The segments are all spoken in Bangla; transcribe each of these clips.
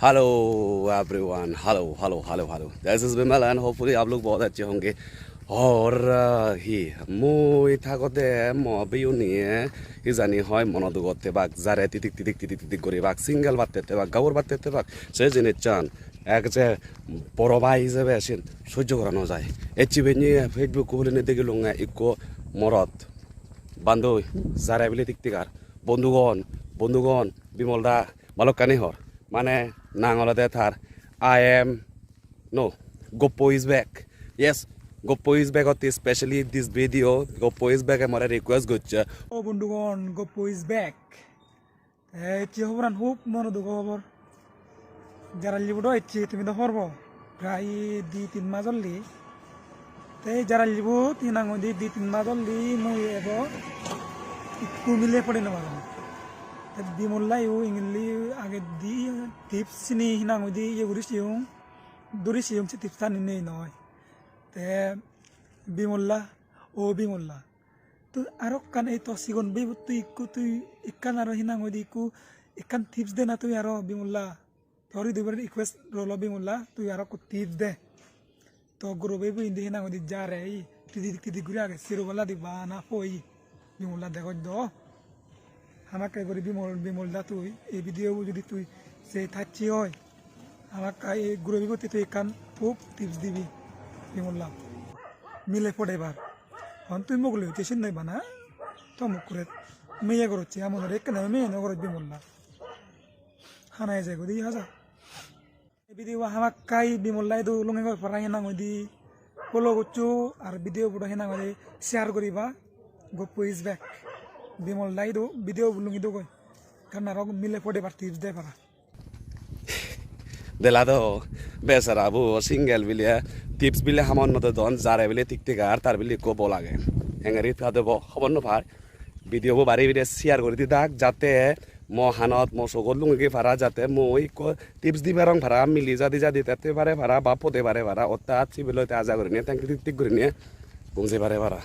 Hello everyone, hello. This is Bimal and hopefully आप लोग बहुत अच्छे होंगे। और मुई थाकते बिहुनि इजानी হয় মনত গতে বাক যারে তিতিক করে বাক সিঙ্গেল বাততে বাক গাওর বাততে বাক সে জিনিস চান এক যে বড় ভাই হিসেবে আসেন সহ্য করানো যায় এচিবে নিয়ে ফেসবুক খুলে নিতে গেল ইকো মরত বান্ধব যারা বলে তিকতিকার বন্ধুগণ বিমলদা মালকানি হর মানে নাঙলতে থার I am no Goppo is back. Yes, Goppo is back. Especially this video Goppo is back. আমার রিকোয়েস্ট করছে ও বন্ধুগণ Goppo is back. কি খবর খুব মনোযোগ খবর যারা লিবো ইচ্ছে তুমি তো করবো প্রায় 2-3 মাস হলি তাই যারা লিবো 2-3 মাস হলি মই এব একটু মিলে পড়ে নেওয়া বিমল্লাই ইংলি আগে দি টিপস নি হিনাং দি ইগুরি সিউং দুরি সিউং সে টিপস নি নেই নয় তে বিমল্লা তো আরো কান এই তো সিগন বে তুই ইকান আরো হিনাং দি কু ইকান টিপস দে না তুই আরো বিমল্লা তোরি দুবার রিকোয়েস্ট রলো বিমল্লা তুই আরো কু টিপস দে তো গুরু বে ইন্দি হিনাং দি যা রে তিদি গুরি আগে সিরোগলা দি বানা পই বিমল্লা দেখো দ আমাকে করে বিমলদা তুই এই ভিডিও যদি তুই সেই থাকছি হয় আমাকে এই গ্রোবি করতে তুই কান খুব টিপস দিবি বিমলদা মিলে পড়ে এবার হন তুই মোগলে হইতে সিন নাই বানা তো মুখ করে মেয়ে করছে এমন রেখে নেবে মেয়ে নগর বিমলদা হানায় যায় গদি হাজা এই ভিডিও আমাকে বিমলদাই তো লঙ্গে করে পড়াই না গদি ফলো করছো আর ভিডিও বড় হেনা করে শেয়ার করিবা Goppo is back. বিমল দাই দো ভিডিও লুঙ্গি দো কই কারণ আর মিলে পড়ে বার টিপস দে পারা দেলা তো বেচারা আবু সিঙ্গেল বিলে টিপস বিলে হামন মতো দন যারে বিলে টিকটিকার তার বিলে কো লাগে হেঙ্গারি থা দেব খবর ন ভাই ভিডিও বাড়ি ভিডিও শেয়ার করে দি দাক যাতে হানত সকল লুঙ্গি ভাড়া যাতে মই টিপস দিবে রং ভাড়া মিলি যাদি তাতে পারে ভাড়া বা পদে পারে ভাড়া ওটা চিবিলতে আজা করে নিয়ে ট্যাঙ্কি টিক করে নিয়ে বুঝতে পারে পারা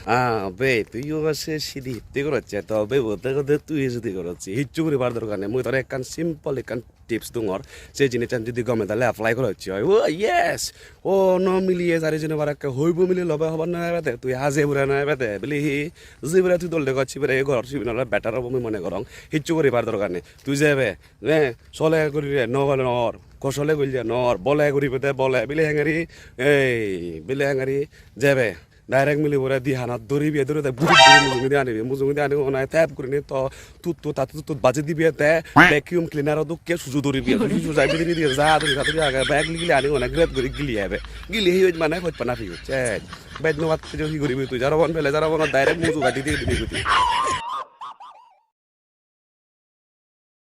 বে তুইও আছে সিধি হিত্তি করছে তবে ওতে কথা তুই যদি করছি হিচ্ছু করে বার দরকার নেই মুই তোর একখান সিম্পল একখান টিপস দুঙর সেই জিনিসটা যদি গমে তাহলে এপ্লাই করা হচ্ছে ও ইয়েস ও ন মিলিয়ে চারিজনে বার একটা হইব মিলি লবে হবার নয় বেতে তুই হাজে বুড়া নয় বেতে বলি যে বুড়া তুই দলতে করছি বেড়ে ঘর ছিবি নহলে বেটার হব আমি মনে করং হিচ্ছু করে বার দরকার নেই তুই যাবে চলে করি রে নগলে নর কৌশলে গলিয়া নর বলে করি পেতে বলে বিলে হ্যাঙ্গারি বিলে হ্যাঙ্গারি যাবে ডাইরেক্ট মিলি বলে দি হানাত দৌড়িবি দৌড়ে মুজুঙি আনিব না ট্যাপ করে নি তো তুত বাজে দিবি তে ভ্যাকিউম ক্লিনার দুঃখে সুজু দৌড়িবি সুজু যাই দিবি দিয়ে যা ধরি আগে ব্যাগ লিগলি আনিব না গ্রেপ করে গিলি হবে গিলি হই মানে হইত পানা ফি হচ্ছে বেদ নবাত হি করিবি তুই যারা বন ফেলে যারা বন ডাইরেক্ট মুজু গাটি দিয়ে দিবি